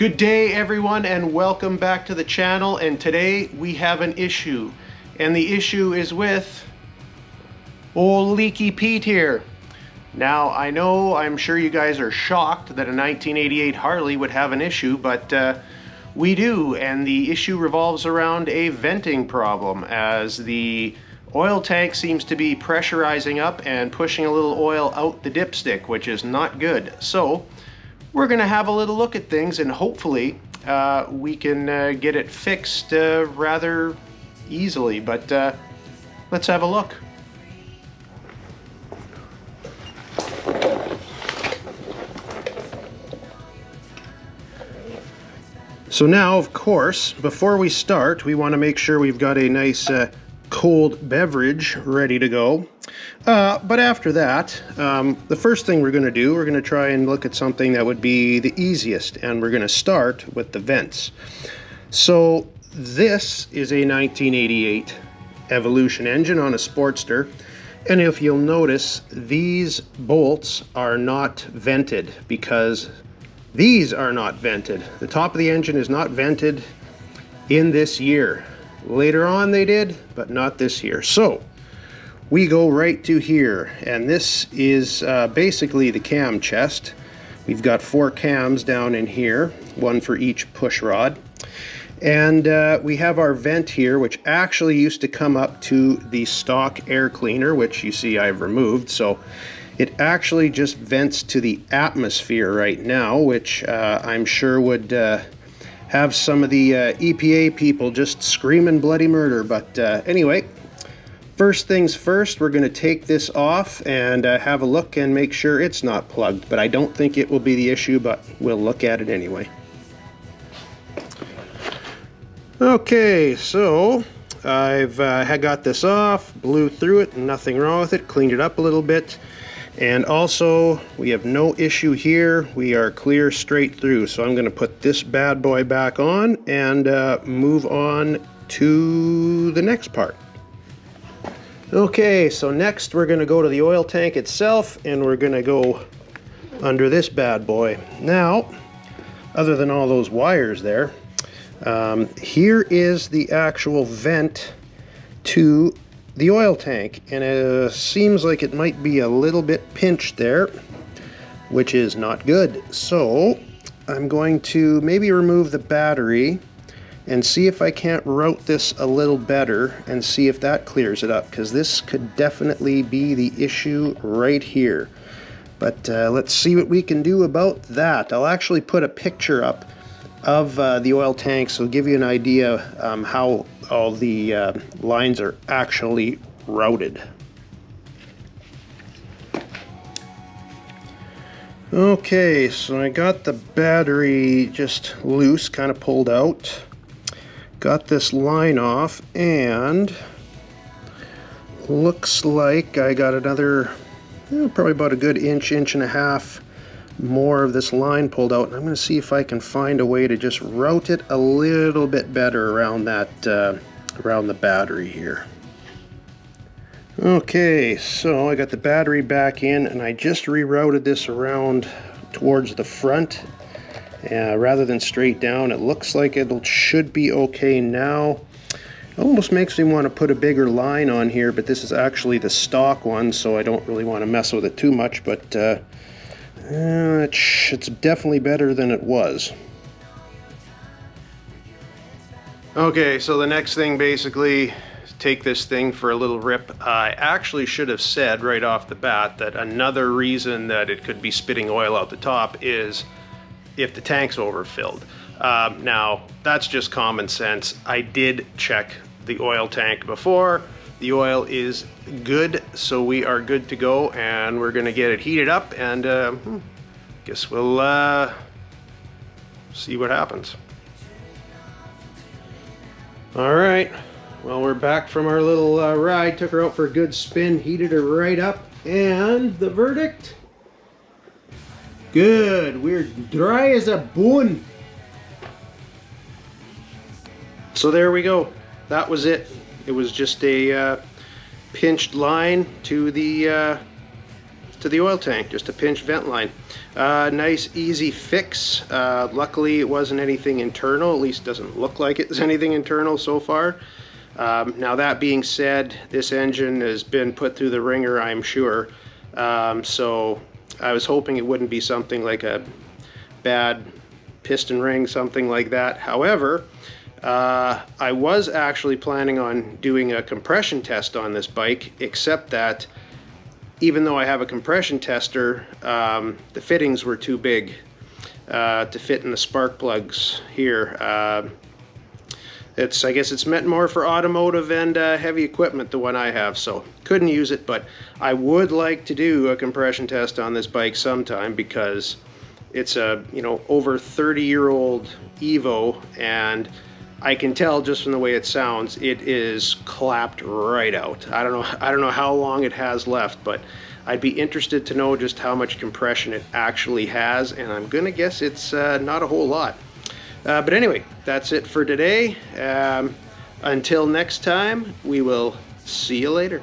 Good day everyone and welcome back to the channel, and today we have an issue, and the issue is with old Leaky Pete here. Now I'm sure you guys are shocked that a 1988 Harley would have an issue, but we do, and the issue revolves around a venting problem as the oil tank seems to be pressurizing up and pushing a little oil out the dipstick, which is not good. So we're going to have a little look at things, and hopefully we can get it fixed rather easily, but let's have a look. So now, of course, before we start, we want to make sure we've got a nice cold beverage ready to go. But after that, the first thing we're going to do, we're going to try and look at something that would be the easiest, and we're going to start with the vents. So this is a 1988 Evolution engine on a Sportster, and if you'll notice, these bolts are not vented because these are not vented. The top of the engine is not vented in this year. Later on they did, but not this year. So we go right to here, and this is basically the cam chest. We've got 4 cams down in here, one for each push rod. And we have our vent here, which actually used to come up to the stock air cleaner, which you see I've removed. So it actually just vents to the atmosphere right now, which I'm sure would have some of the EPA people just screaming bloody murder. But anyway, first things first, we're going to take this off and have a look and make sure it's not plugged. But I don't think it will be the issue, but we'll look at it anyway. Okay, so I've got this off, blew through it, nothing wrong with it, cleaned it up a little bit. And also, we have no issue here. We are clear straight through. So I'm going to put this bad boy back on and move on to the next part. Okay, so next we're going to go to the oil tank itself, and we're going to go under this bad boy. Now, other than all those wires there, here is the actual vent to the oil tank, and it seems like it might be a little bit pinched there, which is not good. So I'm going to maybe remove the battery and see if I can't route this a little better and see if that clears it up, because this could definitely be the issue right here. But let's see what we can do about that. I'll actually put a picture up of the oil tank, so give you an idea how all the lines are actually routed. Okay, so I got the battery just loose, kind of pulled out. Got this line off, and looks like I got another, probably about a good inch and a half more of this line pulled out, and I'm going to see if I can find a way to just route it a little bit better around that around the battery here. Okay, so I got the battery back in, and I just rerouted this around towards the front rather than straight down. It looks like it should be okay now. It almost makes me want to put a bigger line on here, but this is actually the stock one, so I don't really want to mess with it too much, but it's definitely better than it was. Okay, so the next thing basically is take this thing for a little rip. I actually should have said right off the bat that another reason that it could be spitting oil out the top is if the tank's overfilled. Now, that's just common sense. I did check the oil tank before. The oil is good, so we are good to go, and we're gonna get it heated up, and guess we'll see what happens. All right, well, we're back from our little ride. Took her out for a good spin, heated her right up, and the verdict? Good, we're dry as a bone. So there we go. That was it. It was just a pinched line to the to the oil tank, just a pinch vent line. Nice easy fix. Luckily it wasn't anything internal, at least doesn't look like it's anything internal so far. Now that being said, this engine has been put through the ringer, I'm sure. So I was hoping it wouldn't be something like a bad piston ring, something like that. However, I was actually planning on doing a compression test on this bike, except that even though I have a compression tester, the fittings were too big to fit in the spark plugs here. I guess it's meant more for automotive and heavy equipment, the one I have, so couldn't use it. But I would like to do a compression test on this bike sometime, because it's a over 30-year-old Evo, and I can tell just from the way it sounds, it is clapped right out. I don't know how long it has left, but I'd be interested to know just how much compression it actually has, and I'm gonna guess it's not a whole lot. But anyway, that's it for today. Until next time, we will see you later.